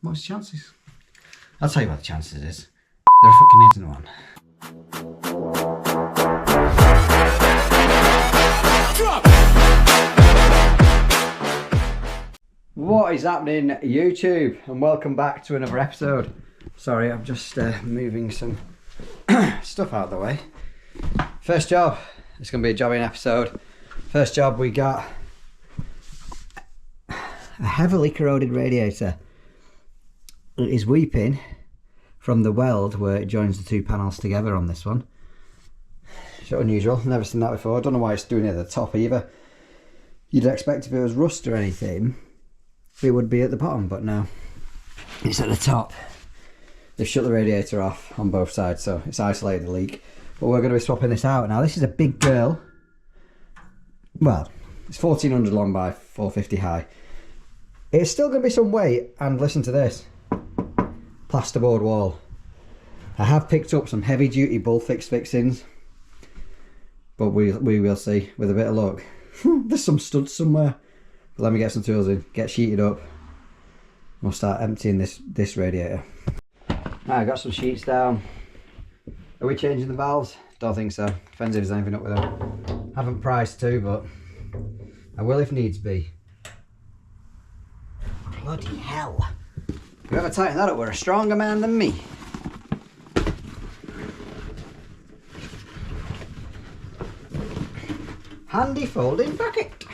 What's the chances? I'll tell you what the chances is. There fucking isn't one. What is happening, YouTube? And welcome back to another episode. Sorry, I'm just moving some stuff out of the way. First job. It's going to be a jobbing episode. First job, we got a heavily corroded radiator. It is weeping from the weld where it joins the two panels together on this one. So unusual, never seen that before. I don't know why it's doing it at the top either. You'd expect if it was rust or anything, it would be at the bottom, but no, it's at the top. They've shut the radiator off on both sides, so it's isolated the leak. But we're going to be swapping this out. Now this is a big girl. Well, it's 1400 long by 450 high. It's still going to be some weight, and listen to this. Plasterboard wall. I have picked up some heavy duty bull fixings, but we will see with a bit of luck. There's some studs somewhere. But let me get some tools in, get sheeted up. We'll start emptying this radiator. Right, I got some sheets down. Are we changing the valves? Don't think so. Depends if there's anything up with them. Haven't priced to, but I will if needs be. Bloody hell. Whoever tightened that up were a stronger man than me. Handy folding bucket.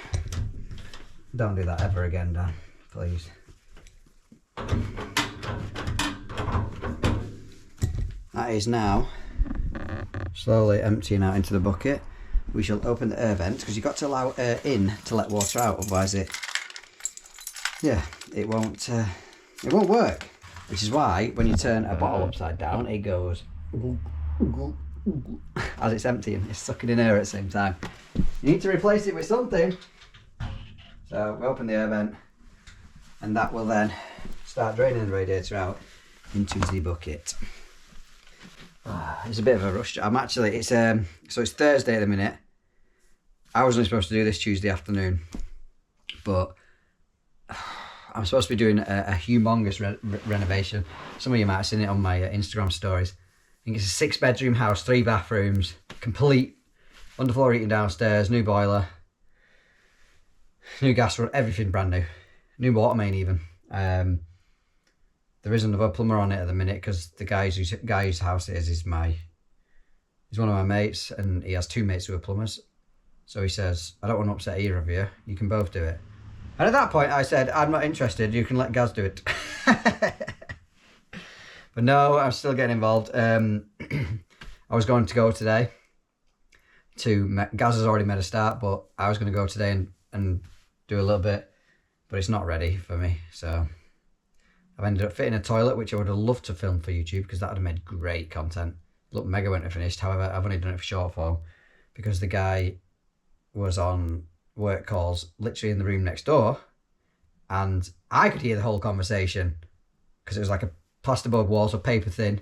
Don't do that ever again, Dan, please. That is now slowly emptying out into the bucket. We shall open the air vent because you've got to allow air in to let water out, otherwise it won't work. Which is why when you turn a bottle upside down, it goes as it's emptying. It's sucking in air at the same time. You need to replace it with something. So we open the air vent, and that will then start draining the radiator out into the bucket. It's a bit of a rush. So it's Thursday at the minute. I was only supposed to do this Tuesday afternoon, but I'm supposed to be doing a humongous renovation. Some of you might have seen it on my Instagram stories. I think it's a 6-bedroom house, 3 bathrooms, complete underfloor heating downstairs, new boiler, new gas run, everything brand new. New water main even. There is another plumber on it at the minute because the guy whose house it is he's one of my mates, and he has 2 mates who are plumbers. So he says, I don't want to upset either of you. You can both do it. And at that point I said, I'm not interested, you can let Gaz do it. But no, I'm still getting involved. I was going to go today Gaz has already made a start, but I was going to go today and do a little bit, but it's not ready for me. So I've ended up fitting a toilet, which I would have loved to film for YouTube because that would have made great content. Look, mega wouldn't have finished. However, I've only done it for short form because the guy was on work calls literally in the room next door, and I could hear the whole conversation because it was like a plasterboard wall, so paper thin.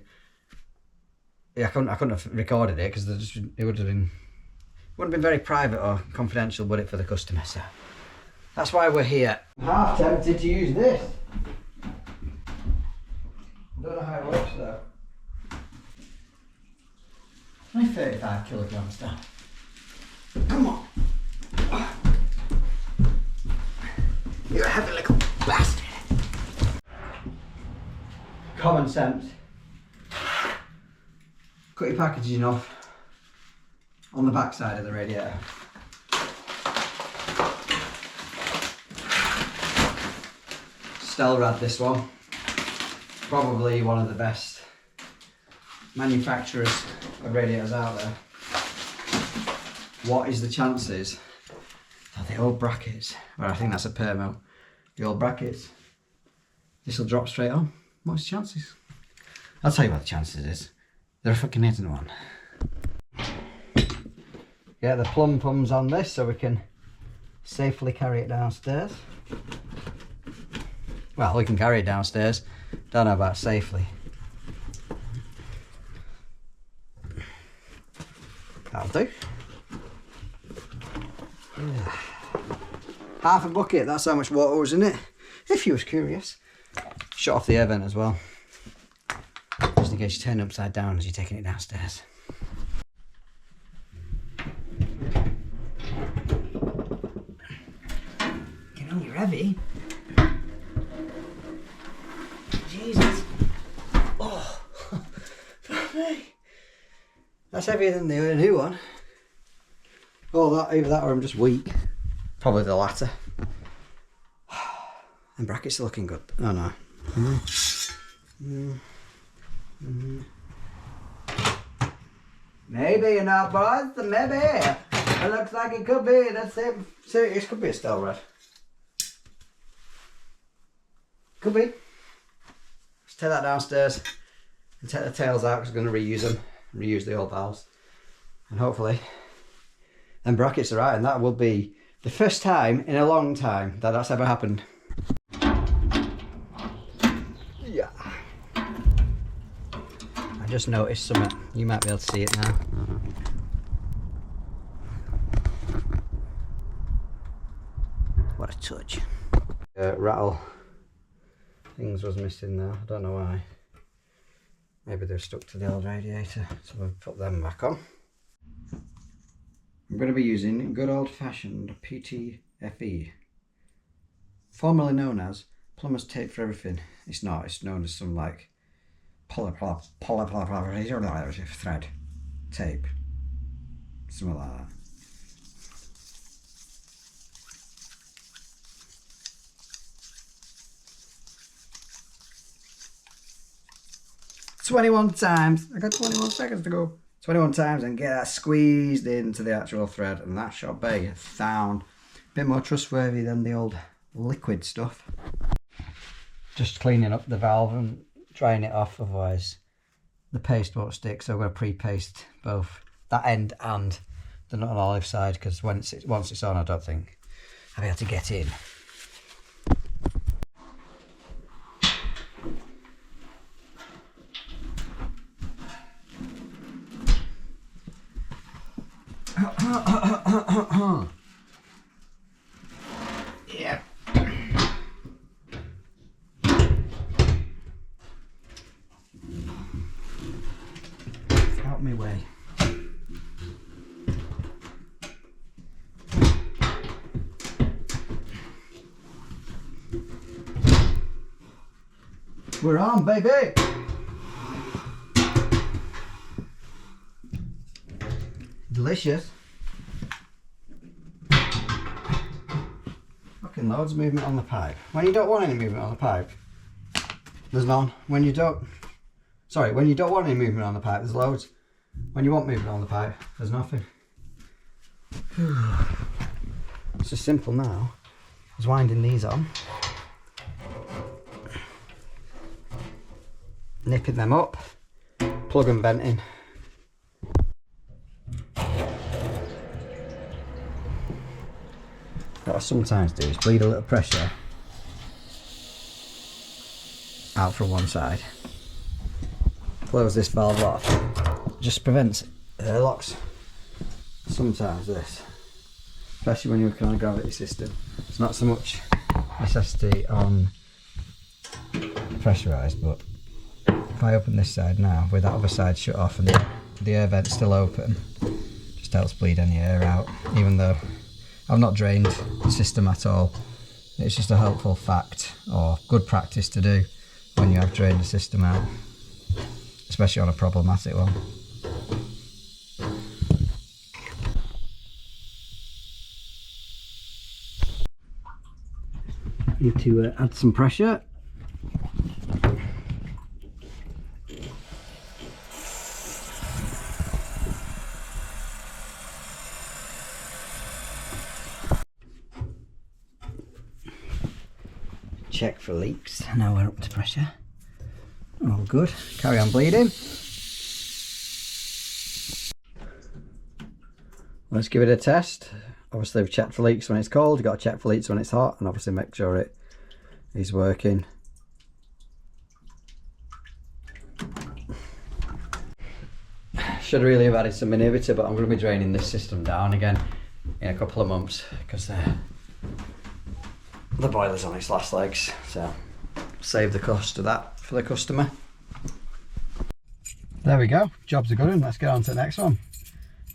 Yeah, I couldn't have recorded it because it wouldn't have been very private or confidential, would it, for the customer? So that's why we're here. I'm half tempted to use this. I don't know how it works though. Only 35 kilograms down. Come on. You're a heavy little bastard. Common sense. Cut your packaging off on the back side of the radiator. Stelrad, this one. Probably one of the best manufacturers of radiators out there. What is the chances that the old brackets, well, I think that's a Permo, the old brackets, this will drop straight on? What's the chances? I'll tell you what the chances is. There fucking isn't one. Get the plumb pums on this so we can safely carry it downstairs. Well, we can carry it downstairs. Don't know about safely. That'll do. Half a bucket, that's how much water was in it. If you was curious. shut off the air vent as well, just in case you turn it upside down as you're taking it downstairs. You know you're heavy. Jesus. Oh, fuck me. That's heavier than the new one. Oh, that, either that or I'm just weak. Probably the latter. And brackets are looking good. Oh no. Maybe you're not, boys. Maybe. It looks like it could be. That's it. Serious, could be a steel rod. Could be. Let's take that downstairs and take the tails out because we're going to reuse them. Reuse the old valves. And hopefully them brackets are right, and that will be the first time in a long time that that's ever happened. Yeah. I just noticed something. You might be able to see it now. What a touch. Rattle things was missing there. I don't know why. Maybe they're stuck to the old radiator, so we'll put them back on. I'm going to be using good old-fashioned PTFE, formerly known as plumber's tape for everything. It's not. It's known as some like thread tape, something like that. "21 times. I got 21 seconds to go. 21 times and get that squeezed into the actual thread, and that shall be found. A bit more trustworthy than the old liquid stuff. Just cleaning up the valve and drying it off, otherwise the paste won't stick. So I'm going to pre-paste both that end and the nut and olive side, because once it's on, I don't think I'll be able to get in. Yeah. Out my way. We're on, baby. Delicious. Fucking loads of movement on the pipe. When you don't want any movement on the pipe, there's none. When you don't want any movement on the pipe, there's loads. When you want movement on the pipe, there's nothing. It's just simple now. I was winding these on, nipping them up, plug and vent in. What I sometimes do is bleed a little pressure out from one side, close this valve off, just prevents airlocks. Sometimes this, especially when you're working on a gravity system, it's not so much necessity on pressurised, but if I open this side now with that other side shut off and the air vent's still open, just helps bleed any air out, even though I've not drained the system at all. It's just a helpful fact or good practice to do when you have drained the system out, especially on a problematic one. Need to add some pressure. Check for leaks. Now we're up to pressure. All good. Carry on bleeding. Let's give it a test. Obviously we've checked for leaks when it's cold, you've got to check for leaks when it's hot, and obviously make sure it is working. Should really have added some inhibitor, but I'm going to be draining this system down again in a couple of months because the boiler's on its last legs, so save the cost of that for the customer. There we go, job's a good one. Let's get on to the next one.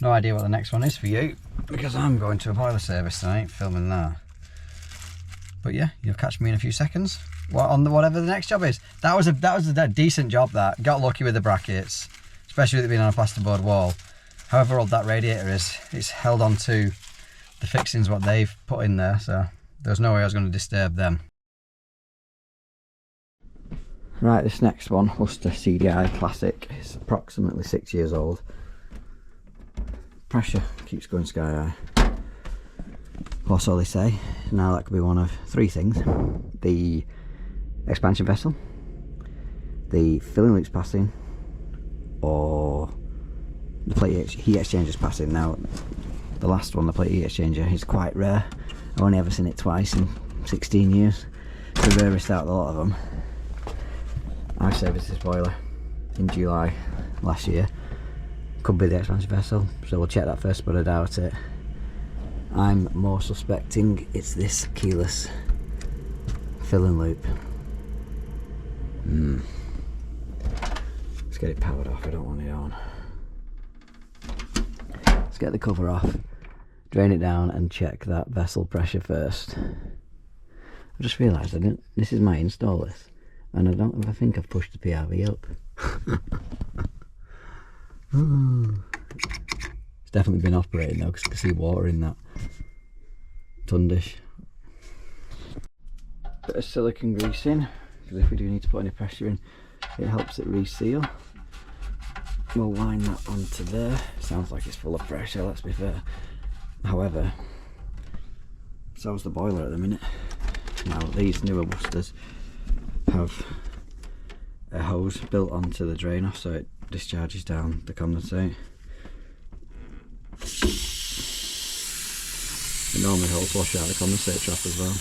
No idea what the next one is for you, because I'm going to a boiler service tonight, filming that. But yeah, you'll catch me in a few seconds. On whatever the next job is. That was a decent job. That got lucky with the brackets, especially with it being on a plasterboard wall. However old that radiator is, it's held on to the fixings what they've put in there, so there's no way I was going to disturb them. Right, this next one, Worcester CDI Classic. It's approximately 6 years old. Pressure keeps going sky high. What's all they say? Now that could be one of three things. The expansion vessel, the filling loop's passing, or the plate heat exchanger is passing. Now, the last one, the plate heat exchanger, is quite rare. I've only ever seen it twice in 16 years. It's the rarest out of a lot of them. I serviced this boiler in July last year. Could be the expansion vessel, so we'll check that first, but I doubt it. I'm more suspecting it's this keyless filling loop. Let's get it powered off, I don't want it on. Let's get the cover off, drain it down and check that vessel pressure first. I just realised this is my install list, and I think I've pushed the PRV up. It's definitely been operating though, because I can see water in that tundish. Bit of silicone grease in, because if we do need to put any pressure in, it helps it reseal. We'll line that onto there. Sounds like it's full of pressure, let's be fair. However, so's the boiler at the minute. Now these newer Worcesters have a hose built onto the drain off, so it discharges down the condensate. It normally helps wash out the condensate trap as well.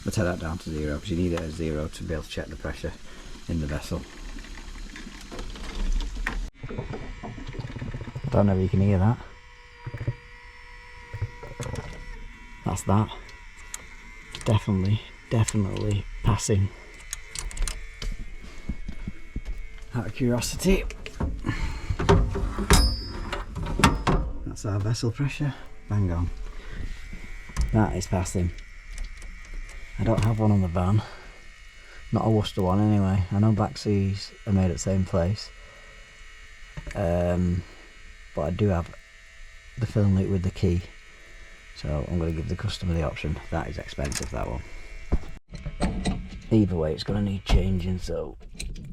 We'll take that down to 0, because you need it at 0 to be able to check the pressure in the vessel. I don't know if you can hear that. That's that. Definitely passing. Out of curiosity, that's our vessel pressure. Bang on. That is passing. I don't have one on the van. Not a Worcester one anyway. I know back seas are made at the same place. But I do have the filling loop with the key. So I'm going to give the customer the option. That is expensive, that one. Either way, it's going to need changing, so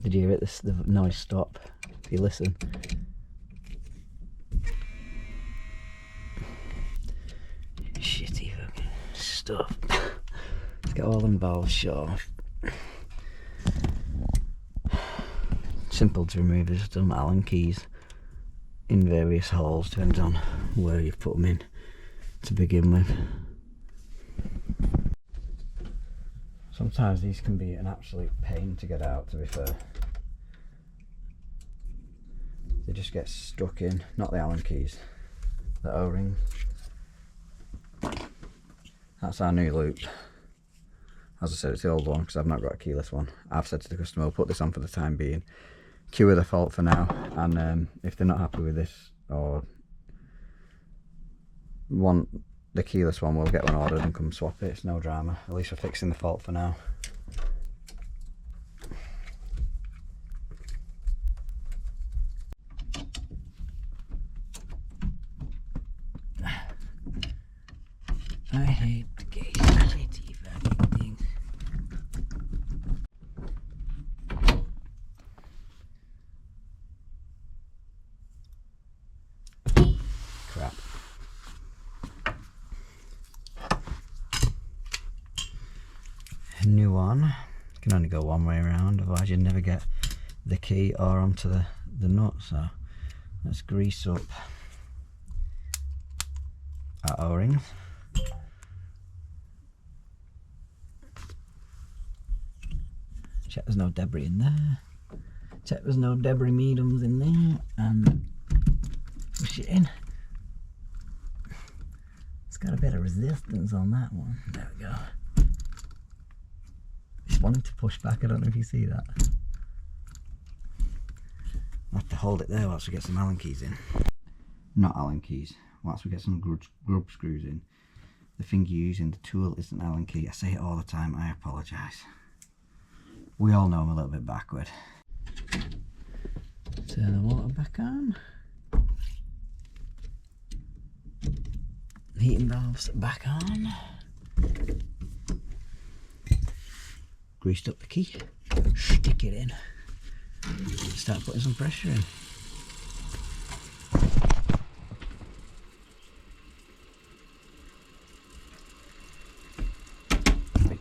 did you hear it? The noise stop, if you listen. Shitty fucking stuff. Let's get all them valves shut off. Simple to remove, there's some Allen keys in various holes, depends on where you've put them in to begin with. Sometimes these can be an absolute pain to get out, to be fair. They just get stuck in, not the Allen keys, the O-ring. That's our new loop. As I said, it's the old one because I've not got a keyless one. I've said to the customer, I'll put this on for the time being, cure the fault for now, and if they're not happy with this or want the keyless one, we'll get one ordered and come swap it. It's no drama. At least we're fixing the fault for now. I hate the gate. Shitty fucking thing. Crap. New one. Can only go one way around, otherwise you'd never get the key or onto the nut. So let's grease up our O-rings. Check there's no debris in there. Check there's no debris mediums in there and push it in. It's got a bit of resistance on that one. There we go. It's wanting to push back, I don't know if you see that. I'll have to hold it there whilst we get some Allen keys in. Not Allen keys, whilst we get some grub screws in. The thing you're using, the tool, isn't Allen key. I say it all the time, I apologise. We all know I'm a little bit backward. Turn the water back on. Heating valves back on. Greased up the key. Stick it in. Start putting some pressure in.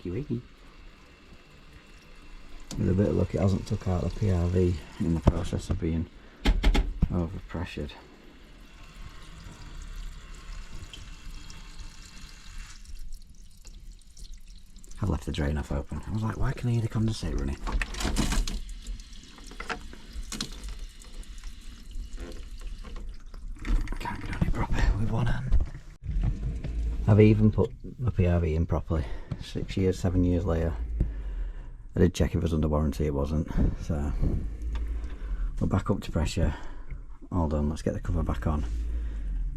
Wakey. With a bit of luck, it hasn't took out the PRV in the process of being overpressured. I've left the drain off open. I was like, why can I hear the condensate running? Can't get on it proper with one hand. I've even put my PRV in properly. 6 years, 7 years later. I did check if it was under warranty, it wasn't. So we're back up to pressure. All done, let's get the cover back on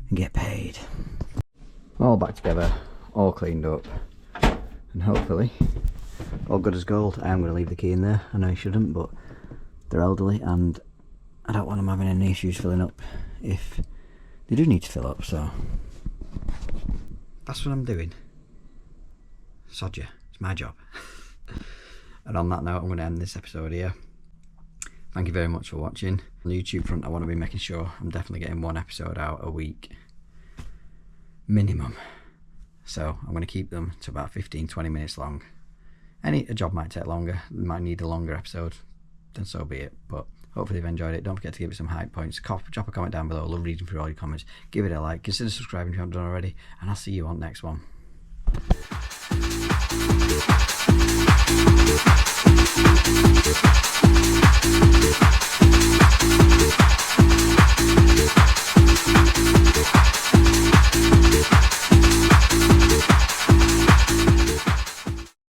and get paid. All back together, all cleaned up, and hopefully all good as gold. I am going to leave the key in there. I know I shouldn't, but they're elderly and I don't want them having any issues filling up if they do need to fill up, so that's what I'm doing. Sod ya, it's my job. And on that note, I'm going to end this episode here. Thank you very much for watching. On the YouTube front, I want to be making sure I'm definitely getting one episode out a week minimum. So I'm going to keep them to about 15-20 minutes long. A job might take longer, might need a longer episode, then so be it. But hopefully you've enjoyed it. Don't forget to give it some hype points. Drop a comment down below. I love reading through all your comments. Give it a like. Consider subscribing if you haven't done already. And I'll see you on the next one. We'll be right back.